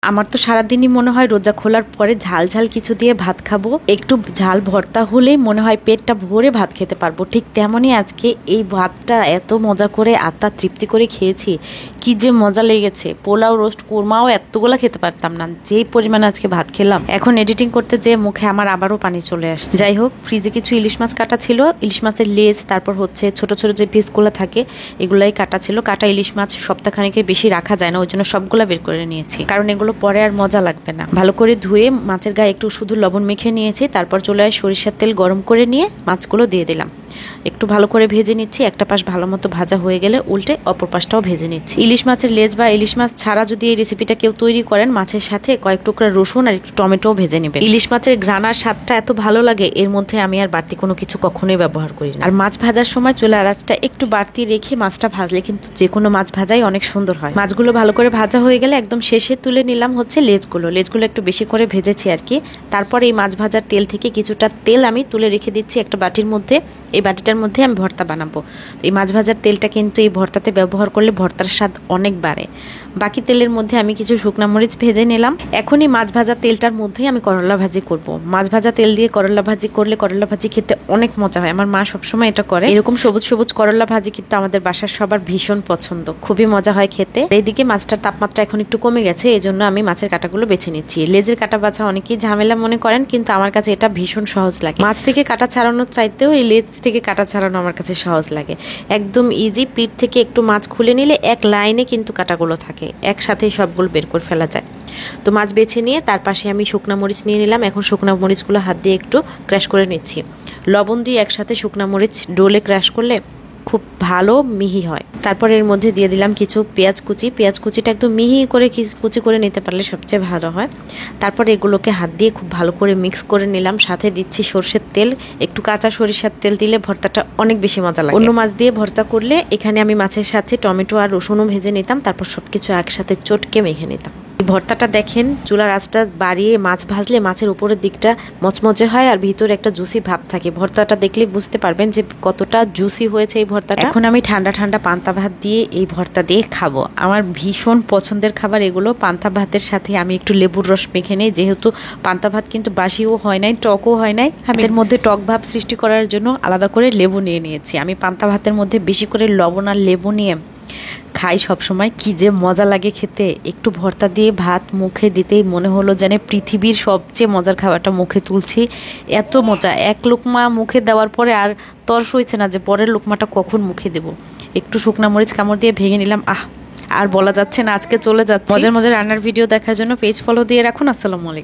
আমার তো সারাদিনই মনে হয় রোজা খোলার পরে ঝাল ঝাল কিছু দিয়ে ভাত খাবো, একটু ঝাল ভর্তা হলেই মনে হয় পেটটা ভরে ভাত খেতে পারবো। ঠিক তেমনই আজকে এই ভাতটা এত মজা করে আত্মা তৃপ্তি করে খেয়েছি, কি যে মজা লেগেছে। পোলাও রোস্ট কোরমাও এতগুলা খেতে পারতাম না, যেই পরিমাণে আজকে ভাত খেলাম। এখন এডিটিং করতে যেয়ে মুখে আমার আবারও পানি চলে আসছে। যাই হোক, ফ্রিজে কিছু ইলিশ মাছ কাটা ছিল, ইলিশ মাছের লেজ, তারপর হচ্ছে ছোট ছোট যে পিসগুলো থাকে এগুলাই কাটা ছিল। কাটা ইলিশ মাছ সপ্তাহখানেকের বেশি রাখা যায় না, ওই জন্য সবগুলা বের করে নিয়েছি, কারণ এগুলো পরে আর মজা লাগবে না। ভালো করে ধুয়ে মাছের গায়ে একটু শুধু লবণ মেখে নিয়েছি, তারপর চুলায় সরিষার তেল গরম করে নিয়ে মাছগুলো দিয়ে দিলাম। একটু ভালো করে ভেজে নিচ্ছি, একটা পাশ ভালো মতো ভাজা হয়ে গেলে উল্টে অপর পাশটাও ভেজে নিচ্ছি। ইলিশ মাছের লেজ বা ইলিশ মাছ ছাড়া যদি এই রেসিপিটা কেউ তৈরি করেন, মাছের সাথে কয়েক টুকরা রসুন আর একটু টমেটো ভেজে নেবেন। ইলিশ মাছের ঘ্রাণার স্বাদটা এত ভালো লাগে, এর মধ্যে আমি আর বাড়তি কোনো কিছু কখনোই ব্যবহার করি না। আর মাছ ভাজার সময় চুলার আঁচটা একটু বাড়তি রেখে মাছটা ভাজলে কিন্তু যে কোনো মাছ ভাজাই অনেক সুন্দর হয়। মাছগুলো ভালো করে ভাজা হয়ে গেলে একদম শেষে তুলে নিলাম হচ্ছে লেজগুলো একটু বেশি করে ভেজেছি আর কি। তারপর এই মাছ ভাজার তেল থেকে কিছুটা তেল আমি তুলে রেখে দিচ্ছি একটা বাটির মধ্যে। এই বাটিটার মধ্যে আমি ভর্তা বানাবো। এই মাছ ভাজার তেলটা কিন্তু এই ভর্তাতে ব্যবহার করলে ভর্তার স্বাদ অনেক বাড়ে। বাকি তেলের মধ্যে আমি কিছু শুকনা মরিচ ভেজে নিলাম। এখনই মাছ ভাজা তেলটার মধ্যেই আমি করলা ভাজি করব। মাছ ভাজা তেল দিয়ে করলা ভাজি করলে করলা ভাজি খেতে অনেক মজা হয়। আমার মা সবসময় এটা করে। এরকম সবুজ সবুজ করলা ভাজি কিন্তু আমাদের বাসার সবার ভীষণ পছন্দ, খুবই মজা হয় খেতে। এইদিকে মাছটার তাপমাত্রা এখন একটু কমে গেছে, এই জন্য আমি মাছের কাঁটাগুলো বেছে নিচ্ছি। লেজের কাঁটা বাছা অনেকেই ঝামেলা মনে করেন, কিন্তু আমার কাছে এটা ভীষণ সহজ লাগে। মাছ থেকে কাঁটা ছাড়ানোর চাইতেও এই লেজ থেকে কাঁটা ছাড়ানো আমার কাছে সহজ লাগে। একদম ইজি, পিঠ থেকে একটু মাছ খুলে নিলে এক লাইনে কিন্তু কাঁটাগুলো থাকে, একসাথে সবগুলো বের করে ফেলা যায়। তো মাছ বেছে নিয়ে তার পাশে আমি শুকনা মরিচ নিয়ে নিলাম। এখন শুকনা মরিচগুলো হাত দিয়ে একটু ক্র্যাশ করে নিচ্ছি। লবণ দিয়ে একসাথে শুকনা মরিচ ডোলে ক্র্যাশ করলে খুব ভালো মিহি হয়। তারপর এর মধ্যে দিয়ে দিলাম কিছু পেঁয়াজ কুচিটা একদম মিহি করে কুচি করে নিতে পারলে সবচেয়ে ভালো হয়। তারপর এগুলোকে হাত দিয়ে খুব ভালো করে মিক্স করে নিলাম। সাথে দিচ্ছি সরষের তেল, একটু কাঁচা সরিষার তেল দিলে ভর্তাটা অনেক বেশি মজা লাগে। অন্য মাছ দিয়ে ভর্তা করলে এখানে আমি মাছের সাথে টমেটো আর রসুনও ভেজে নিতাম, তারপর সবকিছু একসাথে চটকে মেখে নিতাম। ভর্তাটা দেখেন, চুলার আঁচটা বাড়িয়ে মাছ ভাজলে মাছের উপরের দিকটা মচমচে হয় আর ভিতরে একটা জুসি ভাব থাকে। ভর্তাটা দেখলে বুঝতে পারবেন যে কতটা জুসি হয়েছে এই ভর্তাটা। এখন আমি ঠান্ডা ঠান্ডা পান্তা ভাত দিয়ে এই ভর্তা দিয়ে খাবো। আমার ভীষণ পছন্দের খাবার এগুলো। পান্তা ভাতের সাথে আমি একটু লেবুর রস মেখে নিই, যেহেতু পান্তা ভাত কিন্তু বাসিও হয় নাই, টকও হয় নাই। আমি এর মধ্যে টক ভাব সৃষ্টি করার জন্য আলাদা করে লেবু নিয়ে নিয়েছি। আমি পান্তা ভাতের মধ্যে বেশি করে লবণ আর লেবু নিয়ে খাই সবসময়, কি যে মজা লাগে খেতে। একটু ভর্তা দিয়ে ভাত মুখে দিতেই মনে হলো যেন পৃথিবীর সবচেয়ে মজার খাবারটা মুখে তুলছি। এত মজা, এক লোকমা মুখে দেওয়ার পরে আর তর সইছে না যে পরের লোকমাটা কখন মুখে দেব। একটু শুকনা মরিচ কামড় দিয়ে ভেঙে নিলাম। আর বলা যাচ্ছে না, আজকে চলে যাচ্ছে। মজার মজার রান্নার ভিডিও দেখার জন্য পেজ ফলো দিয়ে রাখুন। আসসালামু আলাইকুম।